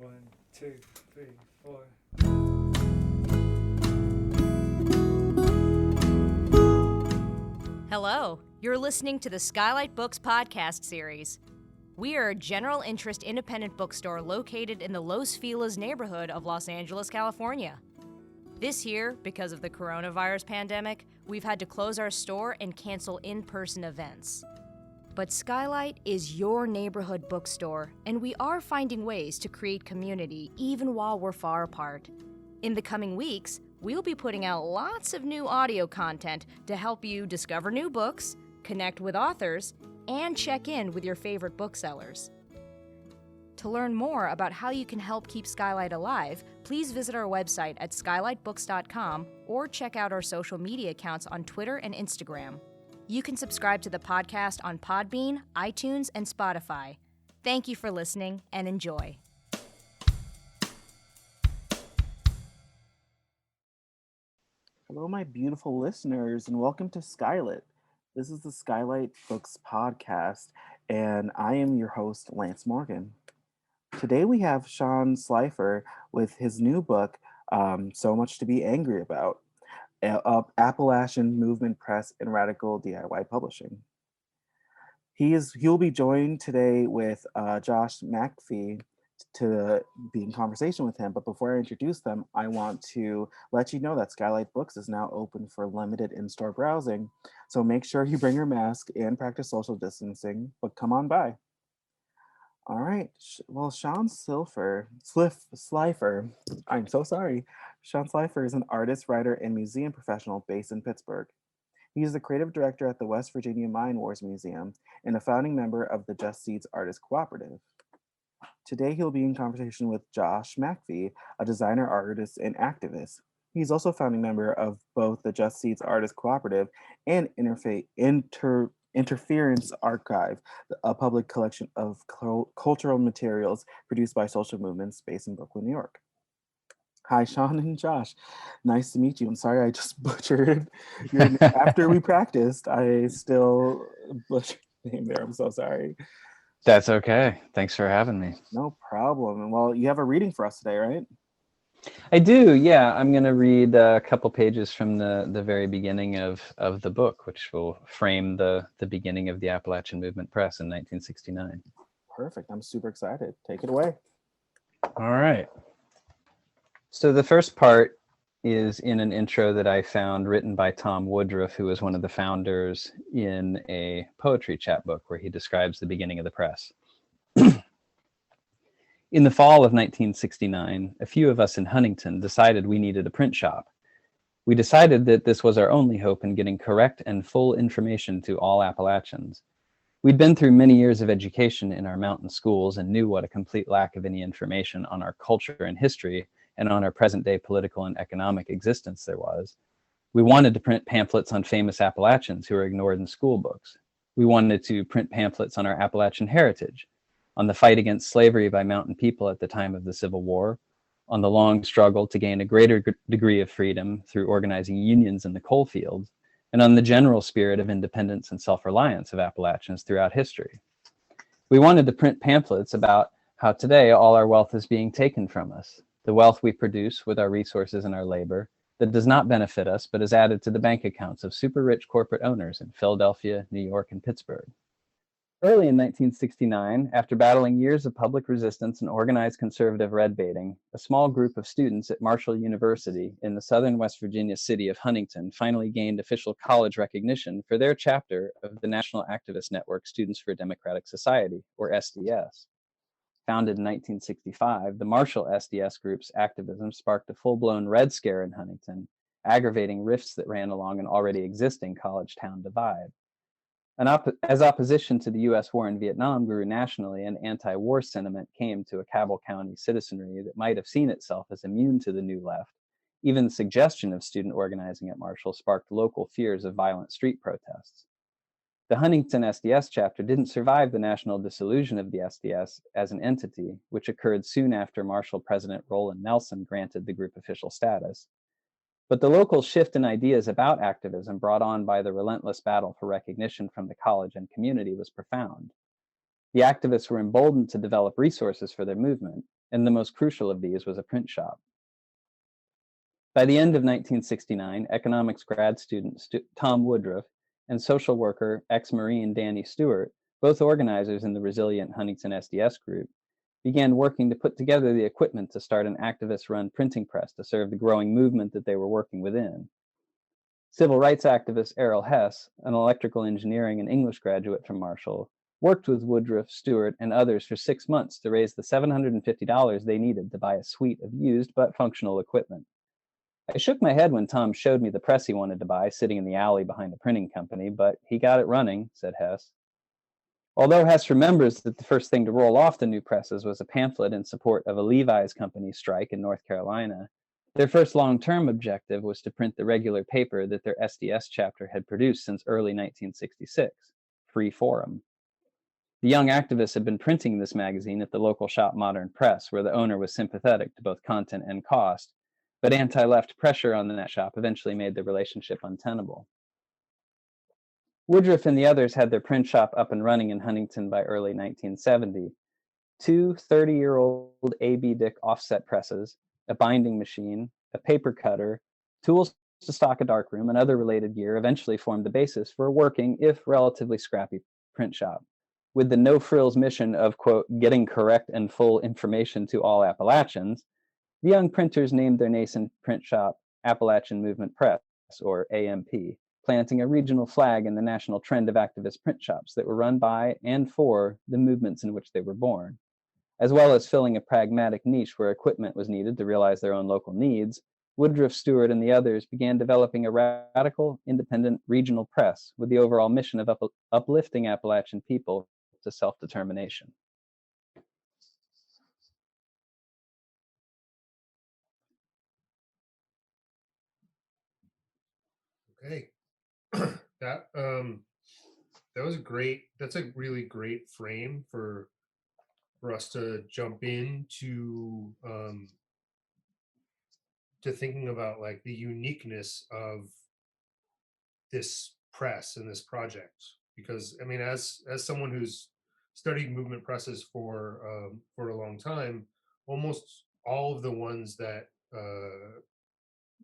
One, two, three, four. Hello, you're listening to the SKYLIT Books podcast series. We are a general interest independent bookstore located in the Los Feliz neighborhood of Los Angeles, California. This year, because of the coronavirus pandemic, we've had to close our store and cancel in-person events. But SKYLIT is your neighborhood bookstore, and we are finding ways to create community even while we're far apart. In the coming weeks, we'll be putting out lots of new audio content to help you discover new books, connect with authors, and check in with your favorite booksellers. To learn more about how you can help keep SKYLIT alive, please visit our website at skylitbooks.com or check out our social media accounts on Twitter and Instagram. You can subscribe to the podcast on Podbean, iTunes, and Spotify. Thank you for listening and enjoy. Hello, my beautiful listeners, and welcome to SKYLIT. This is the SKYLIT Books podcast, and I am your host, Lance Morgan. Today we have Shaun Slifer with his new book, So Much to Be Angry About, Appalachian Movement Press and Radical DIY Publishing. He'll be joined today with Josh MacPhee to be in conversation with him. But before I introduce them, I want to let you know that SKYLIT Books is now open for limited in-store browsing. So make sure you bring your mask and practice social distancing, but come on by. All right. Well, Shaun Slifer, I'm so sorry. Shaun Slifer is an artist, writer, and museum professional based in Pittsburgh. He is the creative director at the West Virginia Mine Wars Museum and a founding member of the Just Seeds Artist Cooperative. Today, he'll be in conversation with Josh MacPhee, a designer, artist, and activist. He's also a founding member of both the Just Seeds Artist Cooperative and Interference Archive, a public collection of cultural materials produced by social movements based in Brooklyn, New York. Hi, Shaun and Josh. Nice to meet you. I'm sorry I just butchered your name. After we practiced, I still butchered your name there. I'm so sorry. That's okay. Thanks for having me. No problem. Well, you have a reading for us today, right? I do, yeah. I'm going to read a couple pages from the very beginning of the book, which will frame the beginning of the Appalachian Movement Press in 1969. Perfect. I'm super excited. Take it away. All right. So the first part is in an intro that I found written by Tom Woodruff, who was one of the founders, in a poetry chapbook where he describes the beginning of the press. In the fall of 1969, a few of us in Huntington decided we needed a print shop. We decided that this was our only hope in getting correct and full information to all Appalachians. We'd been through many years of education in our mountain schools and knew what a complete lack of any information on our culture and history and on our present-day political and economic existence there was. We wanted to print pamphlets on famous Appalachians who were ignored in school books. We wanted to print pamphlets on our Appalachian heritage, on the fight against slavery by mountain people at the time of the Civil War, on the long struggle to gain a greater degree of freedom through organizing unions in the coal fields, and on the general spirit of independence and self-reliance of Appalachians throughout history. We wanted to print pamphlets about how today all our wealth is being taken from us, the wealth we produce with our resources and our labor that does not benefit us but is added to the bank accounts of super rich corporate owners in Philadelphia, New York, and Pittsburgh. Early in 1969, after battling years of public resistance and organized conservative red baiting, a small group of students at Marshall University in the southern West Virginia city of Huntington finally gained official college recognition for their chapter of the National Activist Network Students for a Democratic Society, or SDS. Founded in 1965, the Marshall SDS group's activism sparked a full-blown Red Scare in Huntington, aggravating rifts that ran along an already existing college-town divide. As opposition to the U.S. war in Vietnam grew nationally and anti-war sentiment came to a Cabell County citizenry that might have seen itself as immune to the New Left, even the suggestion of student organizing at Marshall sparked local fears of violent street protests. The Huntington SDS chapter didn't survive the national dissolution of the SDS as an entity, which occurred soon after Marshall President Roland Nelson granted the group official status. But the local shift in ideas about activism brought on by the relentless battle for recognition from the college and community was profound. The activists were emboldened to develop resources for their movement, and the most crucial of these was a print shop. By the end of 1969, economics grad student Tom Woodruff and social worker ex-Marine Danny Stewart, both organizers in the resilient Huntington SDS group, began working to put together the equipment to start an activist-run printing press to serve the growing movement that they were working within. Civil rights activist Errol Hess, an electrical engineering and English graduate from Marshall, worked with Woodruff, Stewart, and others for 6 months to raise the $750 they needed to buy a suite of used but functional equipment. I shook my head when Tom showed me the press he wanted to buy sitting in the alley behind the printing company, but he got it running, said Hess. Although Hess remembers that the first thing to roll off the new presses was a pamphlet in support of a Levi's company strike in North Carolina, their first long-term objective was to print the regular paper that their SDS chapter had produced since early 1966, Free Forum. The young activists had been printing this magazine at the local shop Modern Press, where the owner was sympathetic to both content and cost, but anti-left pressure on that shop eventually made the relationship untenable. Woodruff and the others had their print shop up and running in Huntington by early 1970. Two 30-year-old A.B. Dick offset presses, a binding machine, a paper cutter, tools to stock a darkroom, and other related gear eventually formed the basis for a working, if relatively scrappy, print shop, with the no-frills mission of, quote, getting correct and full information to all Appalachians. The young printers named their nascent print shop Appalachian Movement Press, or AMP, planting a regional flag in the national trend of activist print shops that were run by and for the movements in which they were born. As well as filling a pragmatic niche where equipment was needed to realize their own local needs, Woodruff, Stewart, and the others began developing a radical, independent regional press with the overall mission of uplifting Appalachian people to self-determination. Okay. That was great. That's a really great frame for us to jump into to thinking about like the uniqueness of this press and this project. Because I mean, as someone who's studied movement presses for a long time, almost all of the ones that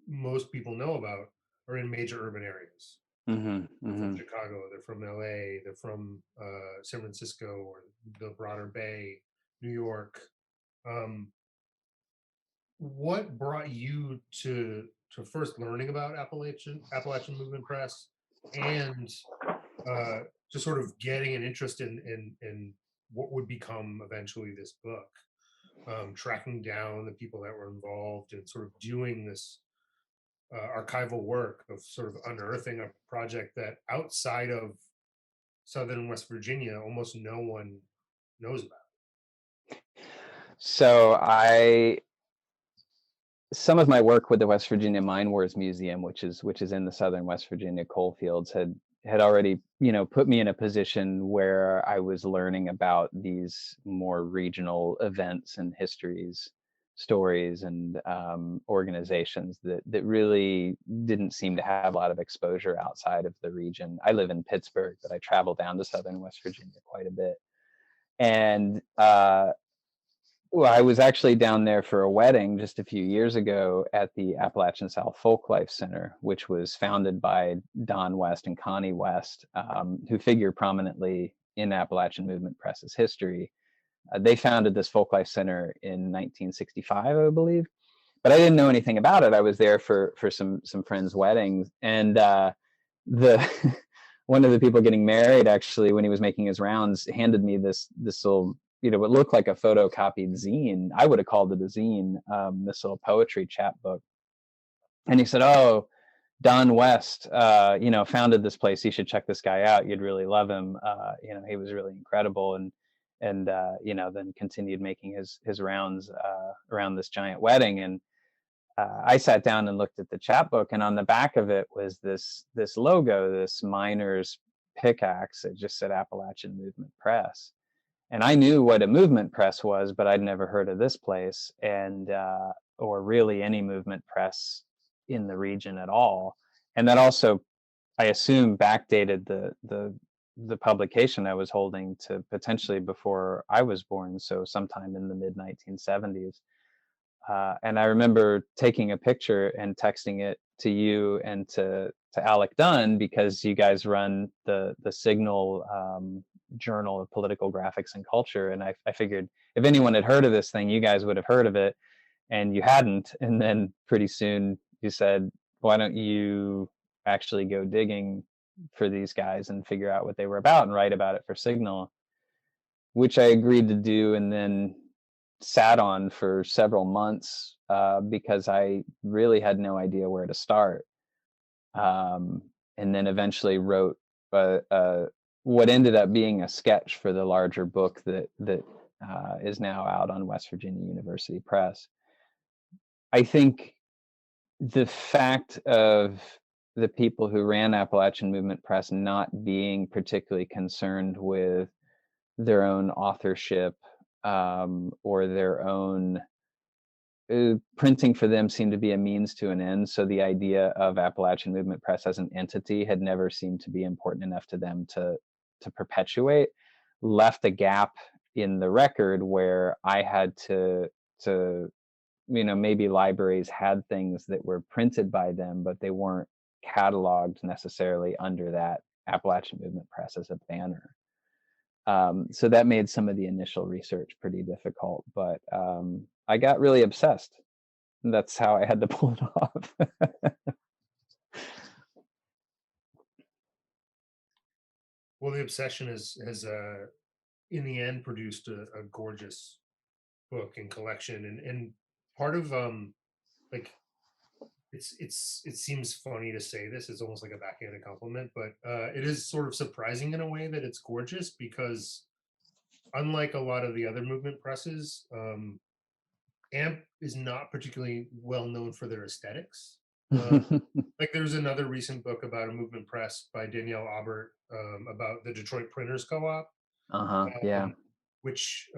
most people know about are in major urban areas. They're from Chicago, they're from LA, they're from San Francisco or the broader Bay, New York. What brought you to first learning about Appalachian Movement Press and to sort of getting an interest in what would become eventually this book, tracking down the people that were involved and sort of doing this archival work of sort of unearthing a project that outside of Southern West Virginia, almost no one knows about? So some of my work with the West Virginia Mine Wars Museum, which is in the Southern West Virginia coal fields, had already, put me in a position where I was learning about these more regional events and histories, stories, and organizations that really didn't seem to have a lot of exposure outside of the region. I live in Pittsburgh, but I travel down to Southern West Virginia quite a bit. And well, I was actually down there for a wedding just a few years ago at the Appalachian South Folklife Center, which was founded by Don West and Connie West, who figure prominently in Appalachian Movement Press's history. They founded this Folklife Center in 1965, I believe, but I didn't know anything about it. I was there for some friends' weddings, and one of the people getting married, actually, when he was making his rounds, handed me this little, what looked like a photocopied zine. I would have called it a zine, this little poetry chapbook. And he said, "Oh, Don West, founded this place. You should check this guy out. You'd really love him. He was really incredible." And then continued making his rounds around this giant wedding. And I sat down and looked at the chapbook, and on the back of it was this logo, this miner's pickaxe. It just said Appalachian Movement Press. And I knew what a movement press was, but I'd never heard of this place, and or really any movement press in the region at all. And that also, I assume, backdated the the publication I was holding to potentially before I was born, so sometime in the mid 1970s. And I remember taking a picture and texting it to you and to Alec Dunn, because you guys run the Signal Journal of Political Graphics and Culture, and I figured if anyone had heard of this thing, you guys would have heard of it, and you hadn't. And then pretty soon you said, "Why don't you actually go digging for these guys and figure out what they were about and write about it for Signal?" Which I agreed to do, and then sat on for several months because I really had no idea where to start. And then eventually wrote what ended up being a sketch for the larger book that is now out on West Virginia University Press. I think the fact of the people who ran Appalachian Movement Press not being particularly concerned with their own authorship or their own printing for them seemed to be a means to an end. So the idea of Appalachian Movement Press as an entity had never seemed to be important enough to them to perpetuate, left a gap in the record where I had to maybe libraries had things that were printed by them, but they weren't cataloged necessarily under that Appalachian Movement Press as a banner. So that made some of the initial research pretty difficult, but I got really obsessed. That's how I had to pull it off. Well, the obsession has in the end produced a gorgeous book and collection, and part of like it seems funny to say this, it's almost like a backhanded compliment, but it is sort of surprising in a way that it's gorgeous, because unlike a lot of the other movement presses, AMP is not particularly well known for their aesthetics. Like there's another recent book about a movement press by Danielle Aubert about the Detroit Printers Co-op, Yeah. which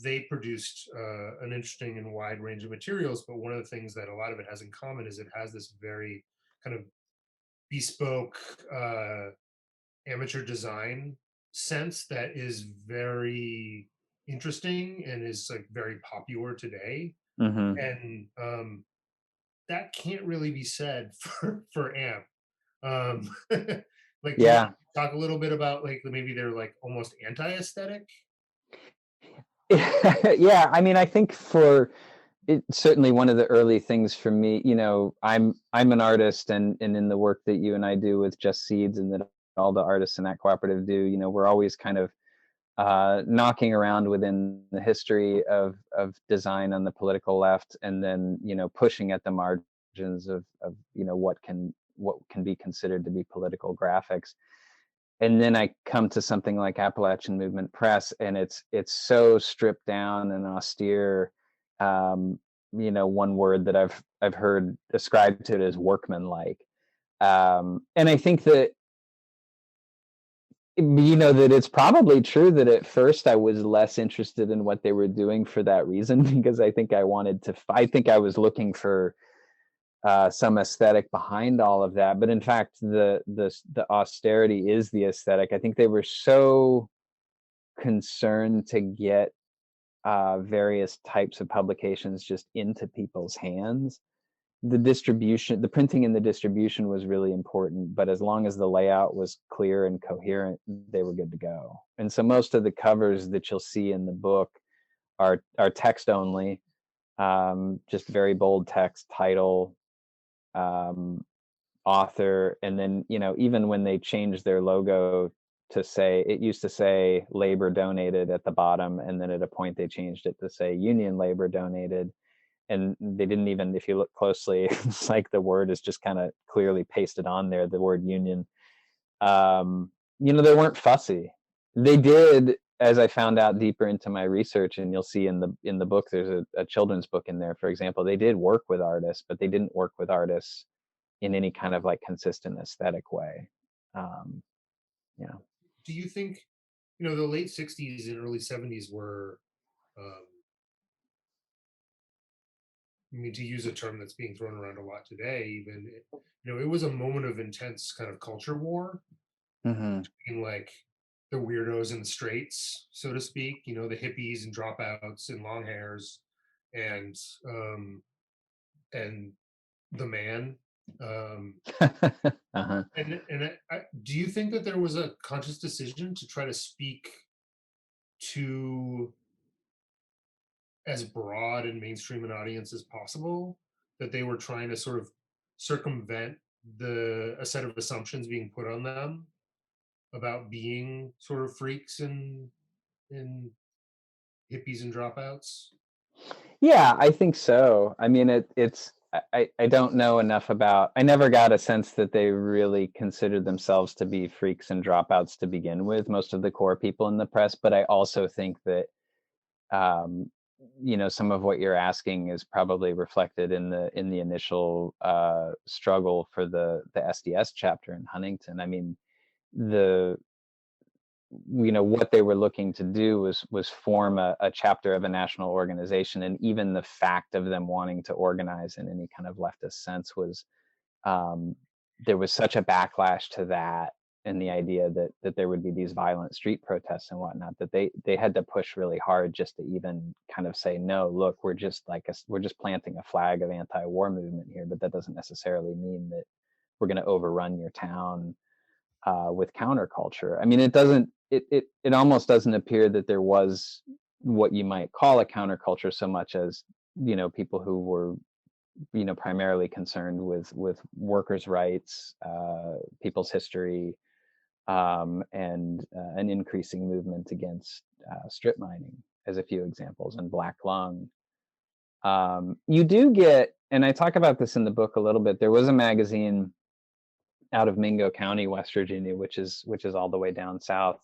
they produced an interesting and wide range of materials, but one of the things that a lot of it has in common is it has this very kind of bespoke amateur design sense that is very interesting and is like very popular today. Mm-hmm. And that can't really be said for AMP. Like, can you Yeah. talk a little bit about like maybe they're like almost anti-aesthetic? Yeah, I mean, I think for it, certainly one of the early things for me, I'm an artist, and in the work that you and I do with Just Seeds, and that all the artists in that cooperative do, we're always kind of knocking around within the history of design on the political left, and then pushing at the margins of what can be considered to be political graphics. And then I come to something like Appalachian Movement Press, and it's so stripped down and austere. One word that I've heard ascribed to it is workmanlike. And I think that that it's probably true that at first I was less interested in what they were doing for that reason, because I think I was looking for some aesthetic behind all of that. But in fact, the austerity is the aesthetic. I think they were so concerned to get various types of publications just into people's hands. The printing and the distribution was really important, but as long as the layout was clear and coherent, they were good to go. And so most of the covers that you'll see in the book are text only, just very bold text, title, author, and then even when they changed their logo to say, it used to say labor donated at the bottom, and then at a point they changed it to say union labor donated. And they didn't even, if you look closely, it's like the word is just kind of clearly pasted on there, the word union. They weren't fussy. They did, as I found out deeper into my research, and you'll see in the book, there's a children's book in there, for example, they did work with artists, but they didn't work with artists in any kind of like consistent aesthetic way. Do you think, the late 60s and early 70s were, I mean, to use a term that's being thrown around a lot today, even, it was a moment of intense kind of culture war. being like the weirdos in the streets, so to speak, you know, the hippies and dropouts and long hairs, and and the man. Do you think that there was a conscious decision to try to speak to as broad and mainstream an audience as possible, that they were trying to sort of circumvent a set of assumptions being put on them about being sort of freaks and hippies and dropouts? Yeah, I think so. I mean, I don't know enough about, I never got a sense that they really considered themselves to be freaks and dropouts to begin with, most of the core people in the press. But I also think that, um, some of what you're asking is probably reflected in the initial struggle for the SDS chapter in Huntington. I mean, the what they were looking to do was form a chapter of a national organization, and even the fact of them wanting to organize in any kind of leftist sense was, um, there was such a backlash to that, and the idea that there would be these violent street protests and whatnot, that they had to push really hard just to even kind of say, no, look, we're just planting a flag of anti-war movement here, but that doesn't necessarily mean that we're going to overrun your town with counterculture. I mean, it almost doesn't appear that there was what you might call a counterculture so much as, people who were, primarily concerned with workers' rights, people's history, and an increasing movement against strip mining, as a few examples, and black lung. You do get, and I talk about this in the book a little bit, there was a magazine out of Mingo County, West Virginia, which is all the way down south,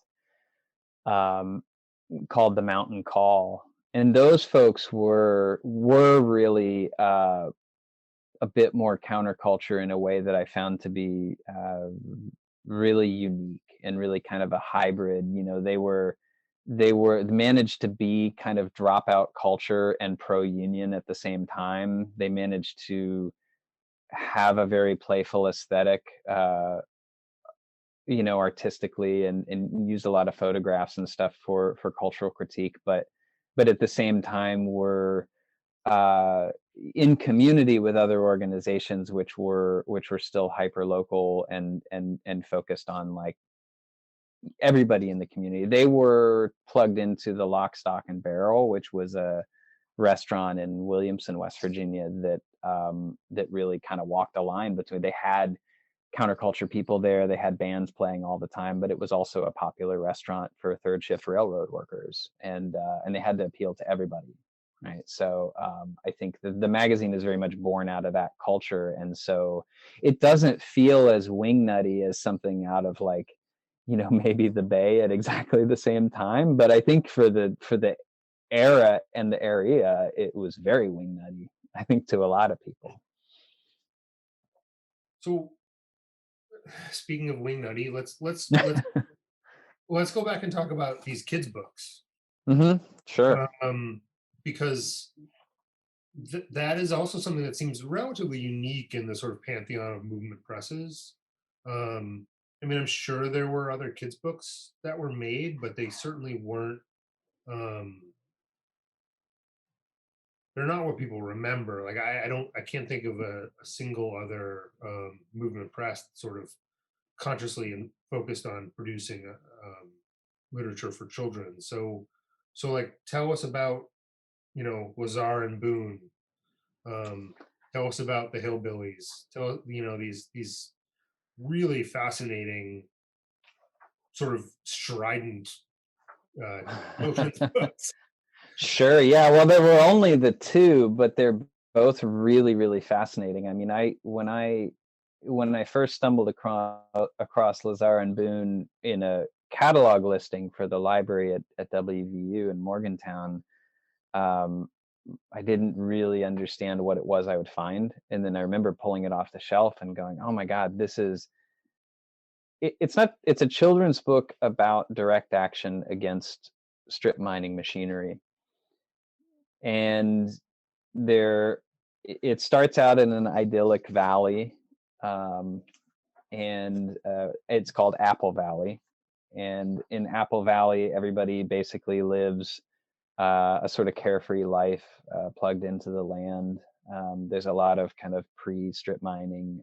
called The Mountain Call, and those folks were really a bit more counterculture in a way that I found to be really unique and really kind of a hybrid. They managed to be kind of dropout culture and pro-union at the same time. They managed to have a very playful aesthetic, artistically, and used a lot of photographs and stuff for cultural critique, but at the same time were in community with other organizations which were still hyper local and focused on like everybody in the community. They were plugged into the Lock, Stock and Barrel, which was a restaurant in Williamson, West Virginia, that really kind of walked a line between, they had counterculture people there, they had bands playing all the time, but it was also a popular restaurant for third shift railroad workers, and they had to appeal to everybody, right? So I think the magazine is very much born out of that culture, and so it doesn't feel as wingnutty as something out of like, maybe the Bay at exactly the same time, but I think for the era and the area, it was very wingnutty, I think, to a lot of people. So speaking of wingnutty, let's go back and talk about these kids' books. Sure. Because that is also something that seems relatively unique in the sort of pantheon of movement presses. I mean, I'm sure there were other kids' books that were made, but they certainly weren't. They're not what people remember. Like I can't think of a single other movement press that sort of consciously and focused on producing literature for children. So like, tell us about, Lazar and Boone. Tell us about the Hillbillies. Tell these really fascinating, sort of strident children's books. Sure. Yeah. Well, there were only the two, but they're both really, really fascinating. I mean, when I first stumbled across Lazar and Boone in a catalog listing for the library at WVU in Morgantown, I didn't really understand what it was I would find, and then I remember pulling it off the shelf and going, "Oh my God, this is." It's a children's book about direct action against strip mining machinery. And it starts out in an idyllic valley, and it's called Apple Valley. And in Apple Valley, everybody basically lives a sort of carefree life, plugged into the land. There's a lot of kind of pre-strip mining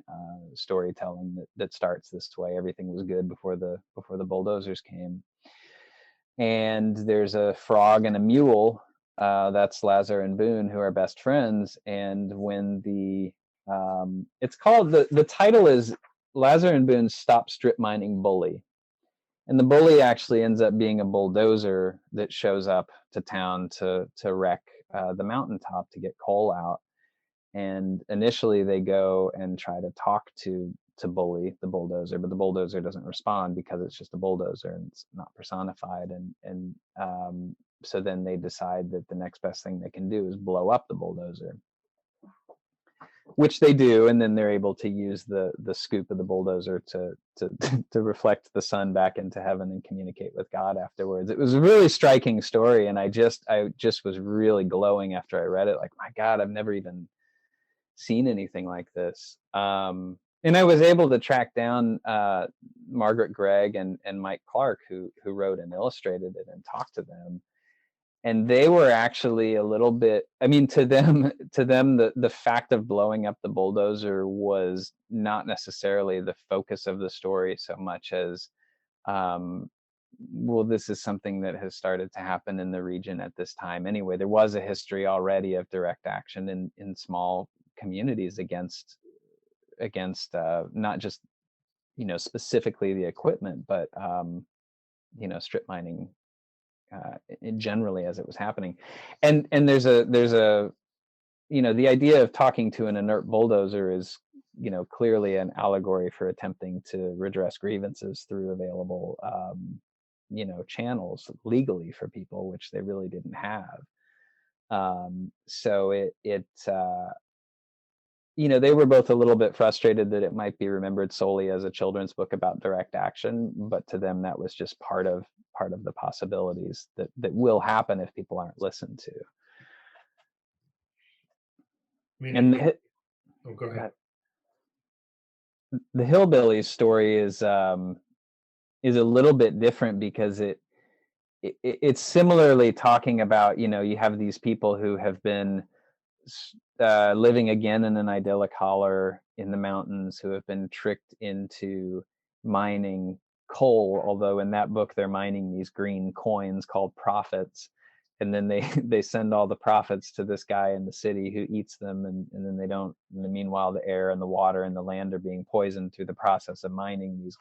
storytelling that starts this way. Everything was good before the bulldozers came. And there's a frog and a mule. That's Lazar and Boone, who are best friends. And when it's called, the title is Lazar and Boone Stop Strip Mining Bully. And the bully actually ends up being a bulldozer that shows up to town to wreck the mountaintop to get coal out. And initially they go and try to talk to bully the bulldozer, but the bulldozer doesn't respond because it's just a bulldozer and it's not personified. And so then they decide that the next best thing they can do is blow up the bulldozer, which they do, and then they're able to use the scoop of the bulldozer to reflect the sun back into heaven and communicate with God afterwards. It was a really striking story, and I just was really glowing after I read it. Like, my God, I've never even seen anything like this. And I was able to track down Margaret Gregg and Mike Clark, who wrote and illustrated it, and talk to them. And they were actually a little bit, I mean, to them, the fact of blowing up the bulldozer was not necessarily the focus of the story so much as, well, this is something that has started to happen in the region at this time. Anyway, there was a history already of direct action in small communities against not just, specifically the equipment, but, strip mining generally as it was happening. And there's a the idea of talking to an inert bulldozer is clearly an allegory for attempting to redress grievances through available channels legally for people, which they really didn't have. So they were both a little bit frustrated that it might be remembered solely as a children's book about direct action, but to them that was just part of the possibilities that will happen if people aren't listened to. I mean, And go ahead. The hillbillies story is a little bit different because it's similarly talking about, you have these people who have been living again in an idyllic holler in the mountains, who have been tricked into mining coal, although in that book they're mining these green coins called profits, and then they send all the profits to this guy in the city who eats them, and then they don't. And meanwhile, the air and the water and the land are being poisoned through the process of mining these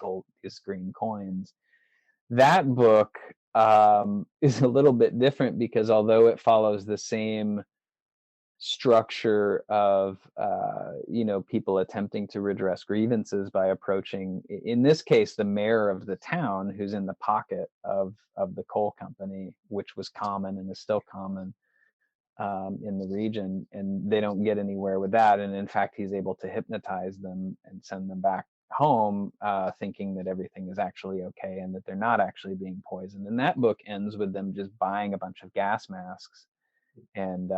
green coins. That book is a little bit different because although it follows the same structure of people attempting to redress grievances by approaching, in this case, the mayor of the town, who's in the pocket of the coal company, which was common and is still common in the region, and they don't get anywhere with that. And in fact, he's able to hypnotize them and send them back home, thinking that everything is actually okay and that they're not actually being poisoned. And that book ends with them just buying a bunch of gas masks and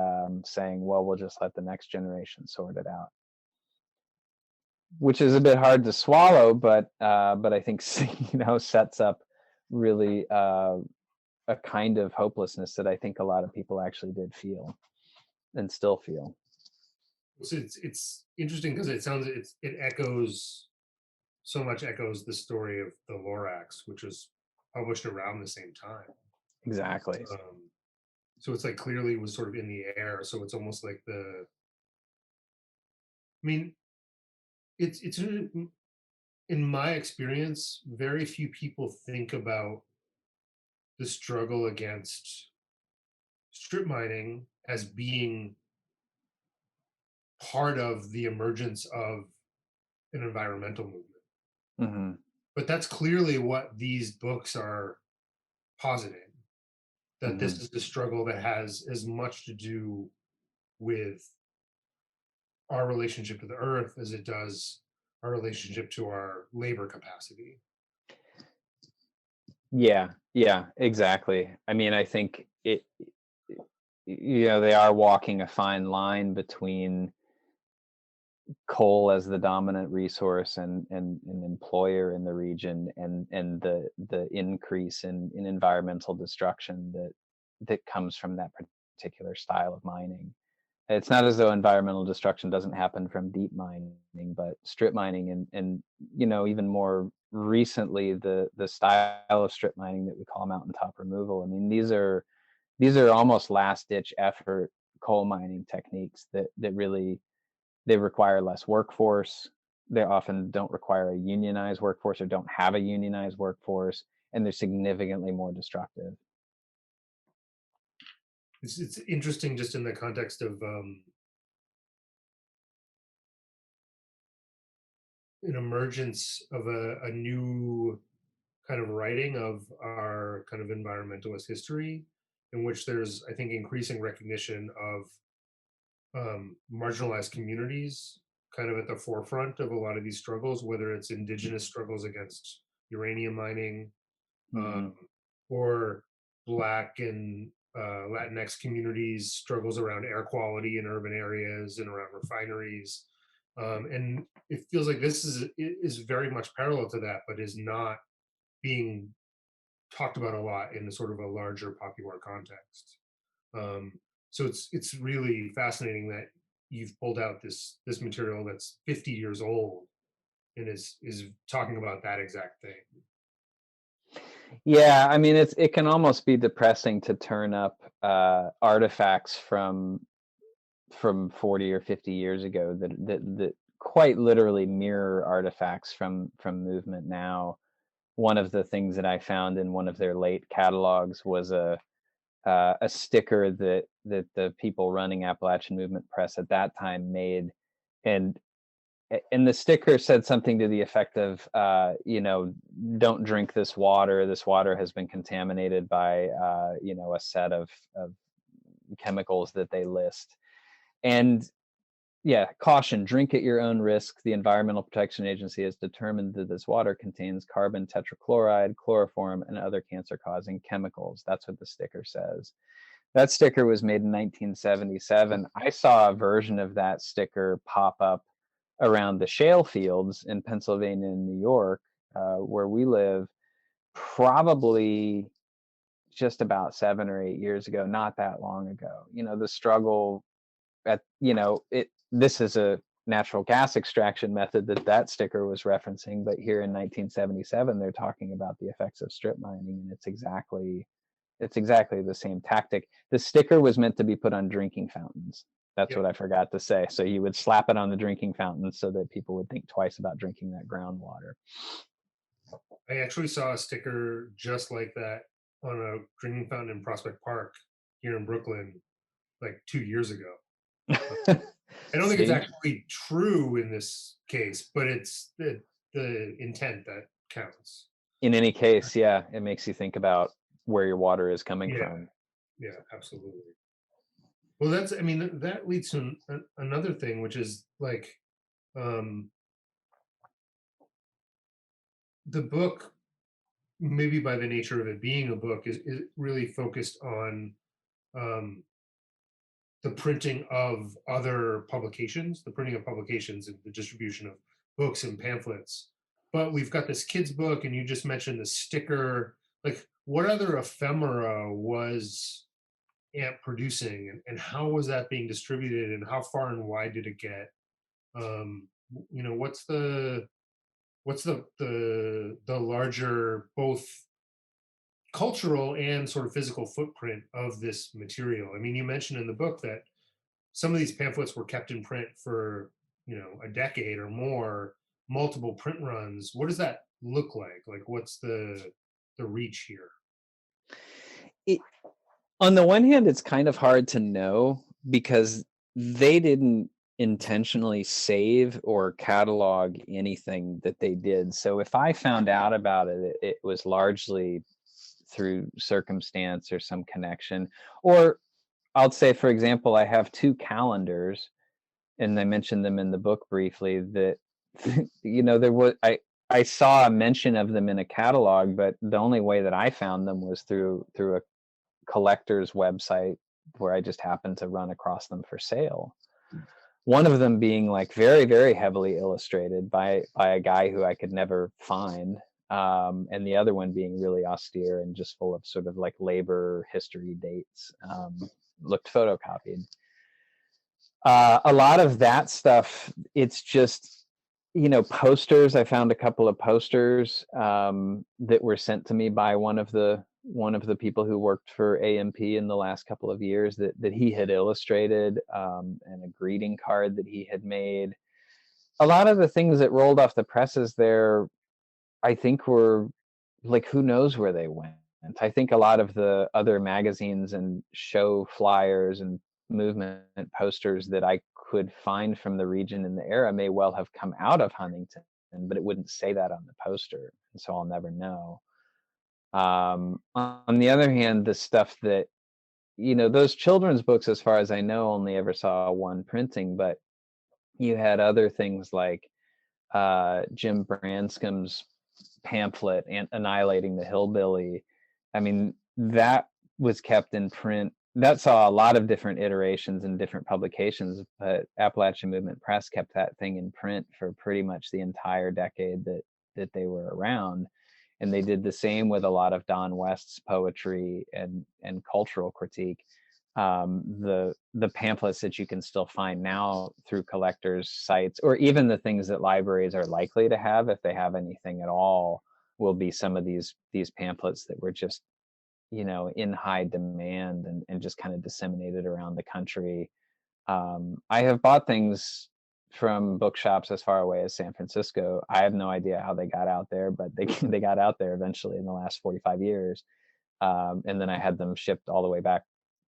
saying, well, we'll just let the next generation sort it out, which is a bit hard to swallow, but I think sets up really a kind of hopelessness that I think a lot of people actually did feel and still feel. So it's interesting because it echoes the story of the Lorax, which was published around the same time. Exactly. So it's like clearly was sort of in the air. So it's almost like it's in my experience, very few people think about the struggle against strip mining as being part of the emergence of an environmental movement. Mm-hmm. But that's clearly what these books are positing, that this is the struggle that has as much to do with our relationship to the earth as it does our relationship to our labor capacity. Yeah, exactly. I mean, I think they are walking a fine line between coal as the dominant resource and an employer in the region, and the increase in environmental destruction that comes from that particular style of mining. It's not as though environmental destruction doesn't happen from deep mining, but strip mining and even more recently the style of strip mining that we call mountaintop removal. I mean, these are almost last ditch effort coal mining techniques that really, they require less workforce. They often don't require a unionized workforce or don't have a unionized workforce, and they're significantly more destructive. It's interesting just in the context of an emergence of a new kind of writing of our kind of environmentalist history, in which there's, I think, increasing recognition of marginalized communities kind of at the forefront of a lot of these struggles, whether it's indigenous struggles against uranium mining, Mhm. or Black and Latinx communities struggles around air quality in urban areas and around refineries. And it feels like this is very much parallel to that, but is not being talked about a lot in the sort of a larger popular context. Um, so it's really fascinating that you've pulled out this material that's 50 years old and is talking about that exact thing. Yeah, I mean, it can almost be depressing to turn up artifacts from 40 or 50 years ago that quite literally mirror artifacts from movement now. One of the things that I found in one of their late catalogs was a sticker that the people running Appalachian Movement Press at that time made, and and the sticker said something to the effect of, don't drink this water. This water has been contaminated by, a set of chemicals that they list. And yeah, caution, drink at your own risk. The Environmental Protection Agency has determined that this water contains carbon tetrachloride, chloroform, and other cancer-causing chemicals. That's what the sticker says. That sticker was made in 1977. I saw a version of that sticker pop up around the shale fields in Pennsylvania and New York, where we live, probably just about 7 or 8 years ago, not that long ago. The struggle this is a natural gas extraction method that sticker was referencing, but here in 1977, they're talking about the effects of strip mining, and it's exactly the same tactic. The sticker was meant to be put on drinking fountains. That's Yep. what I forgot to say. So you would slap it on the drinking fountain so that people would think twice about drinking that groundwater. I actually saw a sticker just like that on a drinking fountain in Prospect Park here in Brooklyn like 2 years ago. I don't think it's See? actually true in this case, but it's the intent that counts. In any case, yeah, it makes you think about where your water is coming Yeah, from. yeah, absolutely. Well, I mean, that leads to another thing, which is like the book, maybe by the nature of it being a book, is really focused on um, the printing of other publications, the printing of publications and the distribution of books and pamphlets. But we've got this kids book, and you just mentioned the sticker. Like, what other ephemera was AMP producing, and how was that being distributed, and how far and wide did it get? What's the larger both cultural and sort of physical footprint of this material? I mean, you mentioned in the book that some of these pamphlets were kept in print for a decade or more, multiple print runs. What does that look like? Like, what's the reach here? It, on the one hand, it's kind of hard to know because they didn't intentionally save or catalog anything that they did. So if I found out about it, it was largely through circumstance or some connection. Or I'll say, for example, I have two calendars, and I mentioned them in the book briefly, that there was I saw a mention of them in a catalog, but the only way that I found them was through a collector's website where I just happened to run across them for sale. One of them being like very, very heavily illustrated by a guy who I could never find. And the other one being really austere and just full of sort of like labor history dates, looked photocopied. A lot of that stuff, it's just, posters. I found a couple of posters that were sent to me by one of the people who worked for AMP in the last couple of years that he had illustrated, and a greeting card that he had made. A lot of the things that rolled off the presses there, I think, were like, who knows where they went. I think a lot of the other magazines and show flyers and movement posters that I could find from the region in the era may well have come out of Huntington, but it wouldn't say that on the poster, and so I'll never know. On the other hand, the stuff that, those children's books, as far as I know, only ever saw one printing, but you had other things like Jim Branscome's pamphlet, Annihilating the Hillbilly. I mean, that was kept in print. That saw a lot of different iterations and different publications, but Appalachian Movement Press kept that thing in print for pretty much the entire decade that they were around. And they did the same with a lot of Don West's poetry and cultural critique. The pamphlets that you can still find now through collectors' sites, or even the things that libraries are likely to have, if they have anything at all, will be some of these pamphlets that were just, in high demand and just kind of disseminated around the country. I have bought things from bookshops as far away as San Francisco. I have no idea how they got out there, but they got out there eventually in the last 45 years. And then I had them shipped all the way back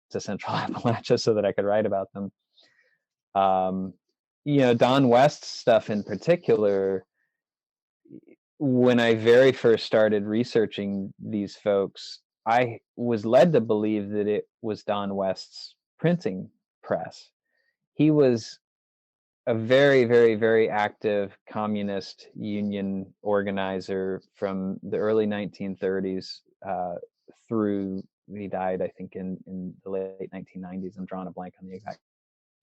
to Central Appalachia so that I could write about them. Don West stuff in particular, when I very first started researching these folks, I was led to believe that it was Don West's printing press. He was a very, very, very active communist union organizer from the early 1930s through, he died, I think, in the late 1990s. I'm drawing a blank on the exact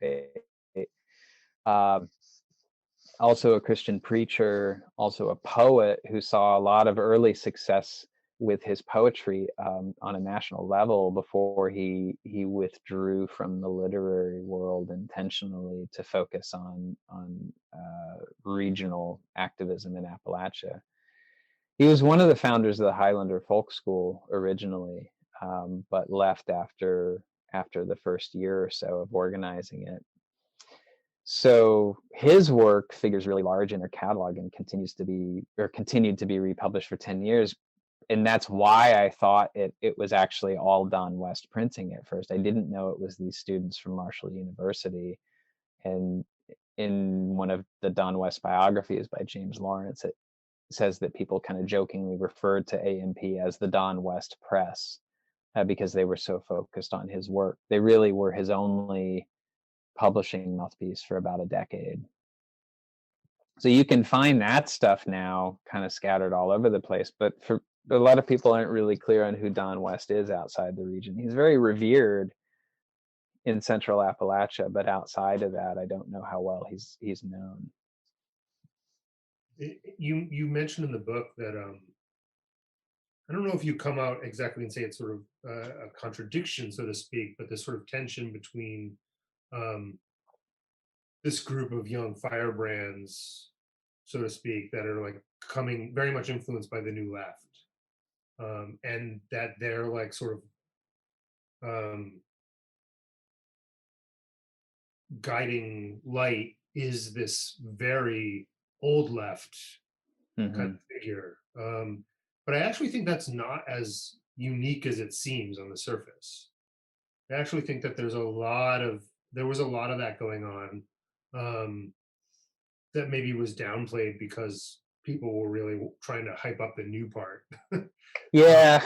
date. Also a Christian preacher, also a poet who saw a lot of early success with his poetry on a national level before he withdrew from the literary world intentionally to focus on regional activism in Appalachia. He was one of the founders of the Highlander Folk School originally, but left after the first year or so of organizing it. So his work figures really large in their catalog and continued to be republished for 10 years. And that's why I thought it was actually all Don West printing at first. I didn't know it was these students from Marshall University. And in one of the Don West biographies by James Lawrence, it says that people kind of jokingly referred to AMP as the Don West Press because they were so focused on his work. They really were his only publishing mouthpiece for about a decade. So you can find that stuff now kind of scattered all over the place, but for a lot of people aren't really clear on who Don West is outside the region. He's very revered in Central Appalachia, but outside of that, I don't know how well he's known. You mentioned in the book that I don't know if you come out exactly and say it's sort of a contradiction, so to speak, but this sort of tension between this group of young firebrands, so to speak, that are like coming very much influenced by the New Left, and that they're like sort of guiding light is this very old left kind of figure. But I actually think that's not as unique as it seems on the surface. I actually think that there was a lot of that going on that maybe was downplayed because people were really trying to hype up the new part. Yeah.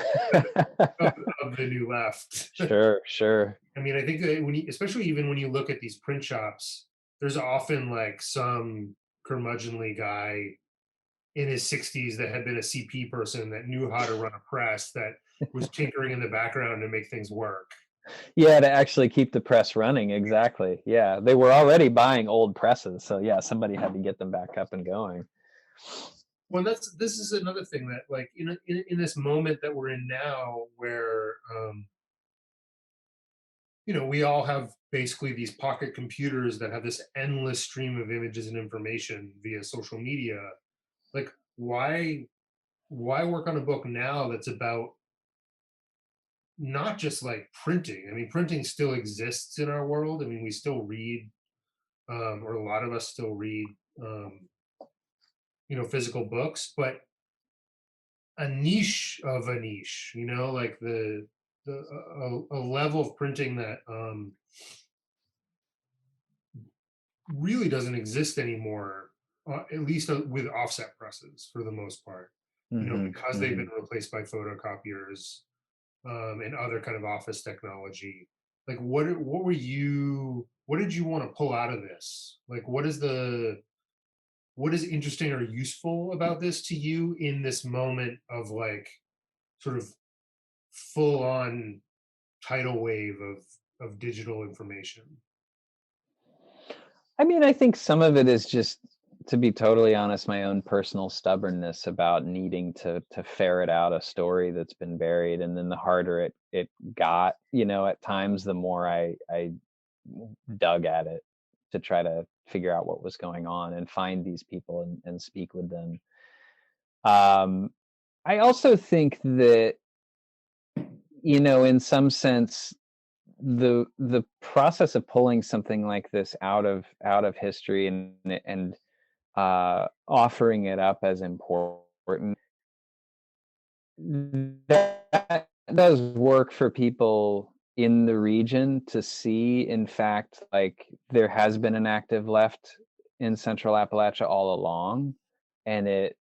of the New Left. Sure. I mean, I think that especially even when you look at these print shops, there's often like some curmudgeonly guy in his 60s that had been a CP person that knew how to run a press, that was tinkering in the background to make things work. Yeah, to actually keep the press running, exactly. Yeah, they were already buying old presses, so yeah, somebody had to get them back up and going. Well, this is another thing that, like, in this moment that we're in now, where we all have basically these pocket computers that have this endless stream of images and information via social media. Like, why work on a book now that's about not just like printing? I mean, printing still exists in our world. I mean, we still read, or a lot of us still read, physical books, but a niche of a niche, like a level of printing that really doesn't exist anymore, at least with offset presses for the most part, because they've been replaced by photocopiers and other kind of office technology. Like, what did you want to pull out of this? Like, what is interesting or useful about this to you in this moment of, like, sort of full on tidal wave of digital information? I mean, I think some of it is just, to be totally honest, my own personal stubbornness about needing to ferret out a story that's been buried, and then the harder it got, at times, the more I dug at it to try to figure out what was going on and find these people and speak with them. I also think that, in some sense, the process of pulling something like this out of history and offering it up as important, that does work for people in the region to see. In fact, like, there has been an active left in Central Appalachia all along, and it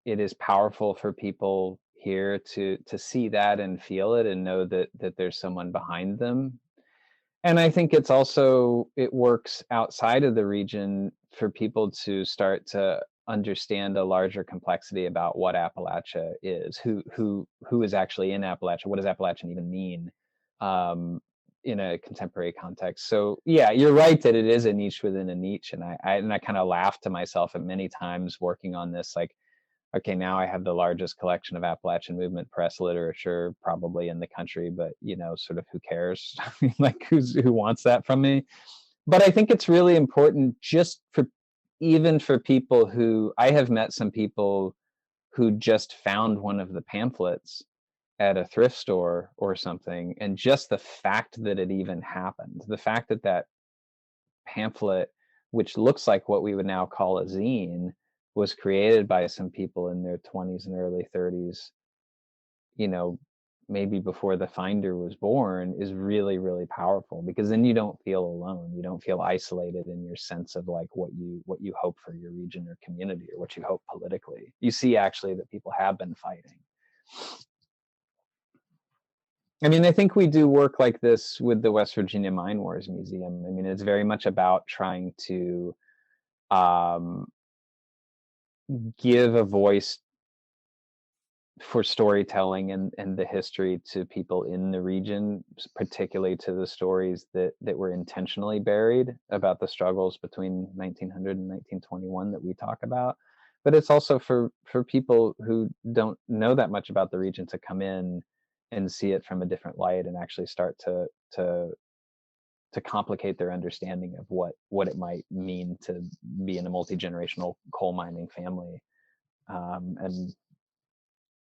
is powerful for people here to see that and feel it and know that there's someone behind them. And I think it works outside of the region for people to start to understand a larger complexity about what Appalachia is, who is actually in Appalachia, what does Appalachian even mean, um, in a contemporary context. So yeah, you're right that it is a niche within a niche, and I kind of laughed to myself at many times working on this, like, okay, now I have the largest collection of Appalachian Movement Press literature probably in the country, but sort of who cares? I mean, like, who wants that from me? But I think it's really important, just for even for people who I have met some people who just found one of the pamphlets at a thrift store or something, and just the fact that it even happened, the fact that that pamphlet, which looks like what we would now call a zine, was created by some people in their 20s and early 30s, you know, maybe before the finder was born, is really, really powerful, because then you don't feel alone. You don't feel isolated in your sense of, like, what you hope for your region or community, or what you hope politically. You see actually that people have been fighting. I mean, I think we do work like this with the West Virginia Mine Wars Museum. I mean, it's very much about trying to um, give a voice for storytelling and the history to people in the region, particularly to the stories that were intentionally buried about the struggles between 1900 and 1921 that we talk about. But it's also for people who don't know that much about the region to come in and see it from a different light, and actually start to complicate their understanding of what it might mean to be in a multi-generational coal mining family, and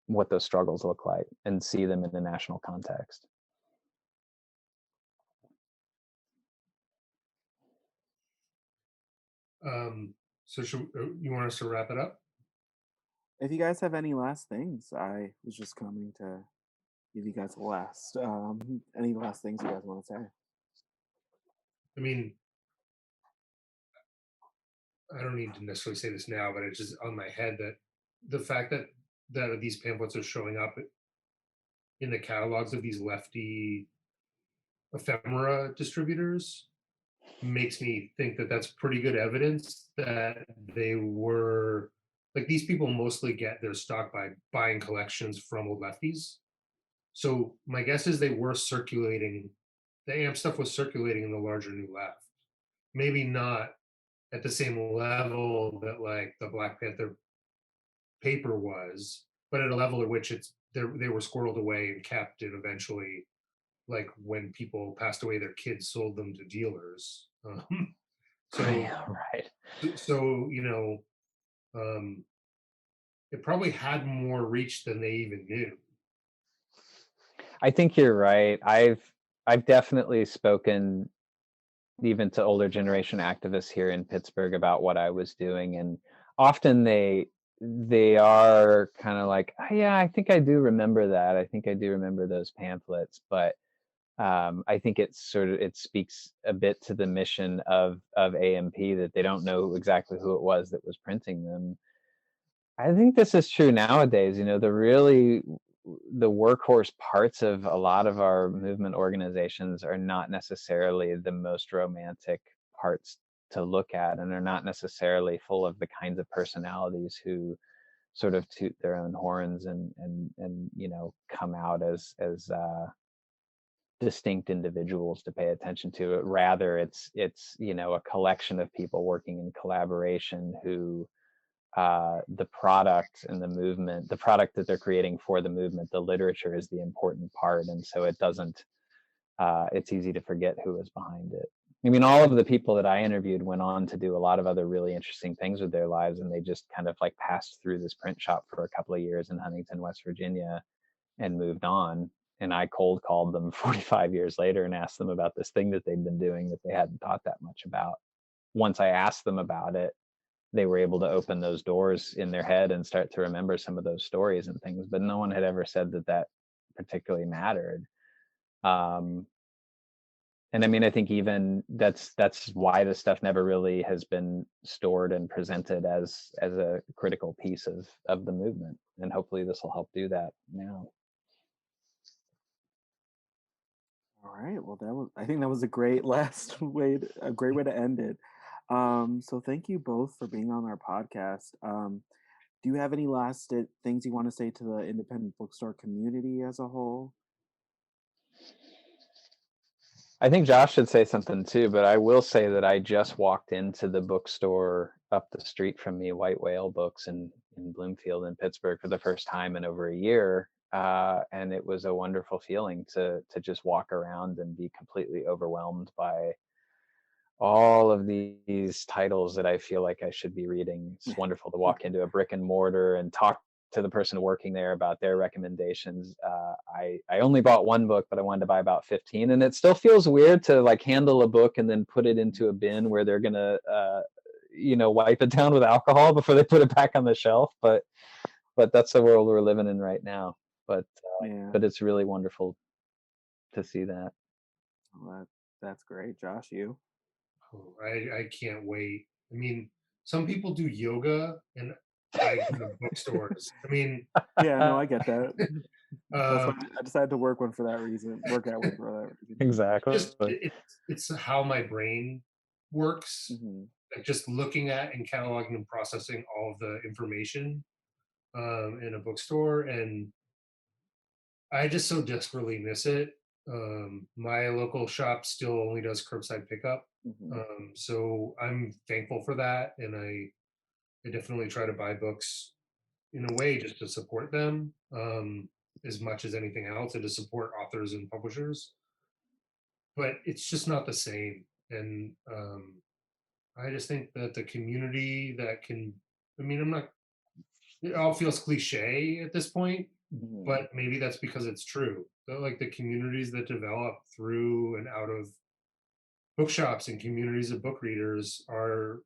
what those struggles look like, and see them in the national context. So you want us to wrap it up? If you guys have any last things, I was just coming to give you guys any last things you guys want to say. I mean, I don't need to necessarily say this now, but it's just on my head that the fact that these pamphlets are showing up in the catalogs of these lefty ephemera distributors makes me think that that's pretty good evidence that they were, like, these people mostly get their stock by buying collections from old lefties. So my guess is they were circulating the AMP stuff was circulating in the larger New Left. Maybe not at the same level that like the Black Panther paper was, but at a level at which they were squirreled away and kept, and eventually, like when people passed away, their kids sold them to dealers. So Yeah, right. so it probably had more reach than they even knew. I think you're right. I've definitely spoken even to older generation activists here in Pittsburgh about what I was doing, and often they are kind of like, "Oh, yeah, I think I do remember that. I think I do remember those pamphlets," but I think it speaks a bit to the mission of AMP that they don't know exactly who it was that was printing them. I think this is true nowadays. The workhorse parts of a lot of our movement organizations are not necessarily the most romantic parts to look at, and are not necessarily full of the kinds of personalities who sort of toot their own horns and come out as distinct individuals to pay attention to. It rather, it's a collection of people working in collaboration who the product and the movement, the product that they're creating for the movement, the literature is the important part. And so it doesn't, it's easy to forget who is behind it. I mean, all of the people that I interviewed went on to do a lot of other really interesting things with their lives, and they just kind of like passed through this print shop for a couple of years in Huntington, West Virginia, and moved on. And I cold called them 45 years later and asked them about this thing that they'd been doing that they hadn't thought that much about. Once I asked them about it, they were able to open those doors in their head and start to remember some of those stories and things, but no one had ever said that particularly mattered. And I mean, I think even that's why this stuff never really has been stored and presented as a critical piece of the movement. And hopefully this will help do that now. All right. Well, I think that was a great a great way to end it. So thank you both for being on our podcast. Do you have any last things you want to say to the independent bookstore community as a whole? I think Josh should say something too, but I will say that I just walked into the bookstore up the street from me, White Whale Books in Bloomfield in Pittsburgh, for the first time in over a year. And it was a wonderful feeling to just walk around and be completely overwhelmed by all of these titles that I feel like I should be reading. It's wonderful to walk into a brick and mortar and talk to the person working there about their recommendations. I only bought one book, but I wanted to buy about 15, and it still feels weird to like handle a book and then put it into a bin where they're gonna wipe it down with alcohol before they put it back on the shelf. But that's the world we're living in right now. But it's really wonderful to see that. Well, that's great. Josh, you? Oh, I can't wait. I mean, some people do yoga, and I go to bookstores. I mean, yeah, no, I get that. That's why I decided to work one for that reason. Work out one for that reason. Exactly. It's how my brain works. Mm-hmm. Like just looking at and cataloging and processing all of the information in a bookstore, and I just so desperately miss it. My local shop still only does curbside pickup. Mm-hmm. So I'm thankful for that, and I definitely try to buy books in a way just to support them as much as anything else, and to support authors and publishers. But it's just not the same, and I just think that the community that can, I mean, it all feels cliche at this point, Mm-hmm. but maybe that's because it's true. Like the communities that develop through and out of bookshops and communities of book readers are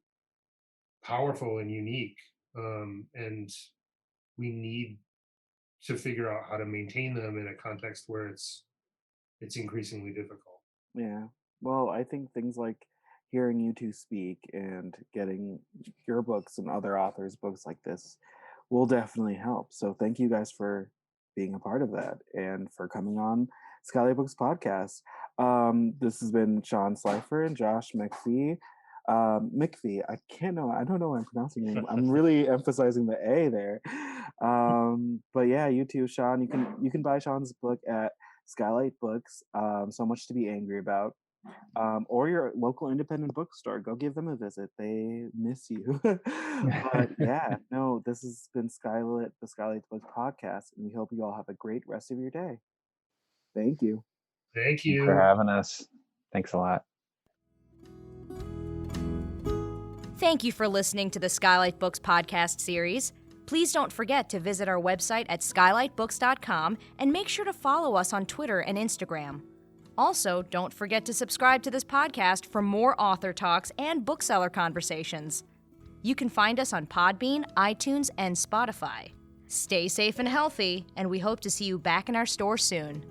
powerful and unique, and we need to figure out how to maintain them in a context where it's increasingly difficult. Yeah. Well, I think things like hearing you two speak and getting your books and other authors' books like this will definitely help. So thank you guys for being a part of that and for coming on SKYLIT Books Podcast. This has been Shaun Slifer and Josh MacPhee. MacPhee, I don't know how I'm pronouncing it. I'm really emphasizing the A there. But yeah, you too, Shaun. You can buy Shaun's book at Skylight Books, so much to be angry about, or your local independent bookstore. Go give them a visit. They miss you. But yeah, no, this has been SKYLIT, the Skylight Books podcast, and we hope you all have a great rest of your day. Thank you. Thank Thanks for you. having us. Thanks a lot. Thank you for listening to the Skylight Books podcast series. Please don't forget to visit our website at skylightbooks.com and make sure to follow us on Twitter and Instagram. Also, don't forget to subscribe to this podcast for more author talks and bookseller conversations. You can find us on Podbean, iTunes, and Spotify. Stay safe and healthy, and we hope to see you back in our store soon.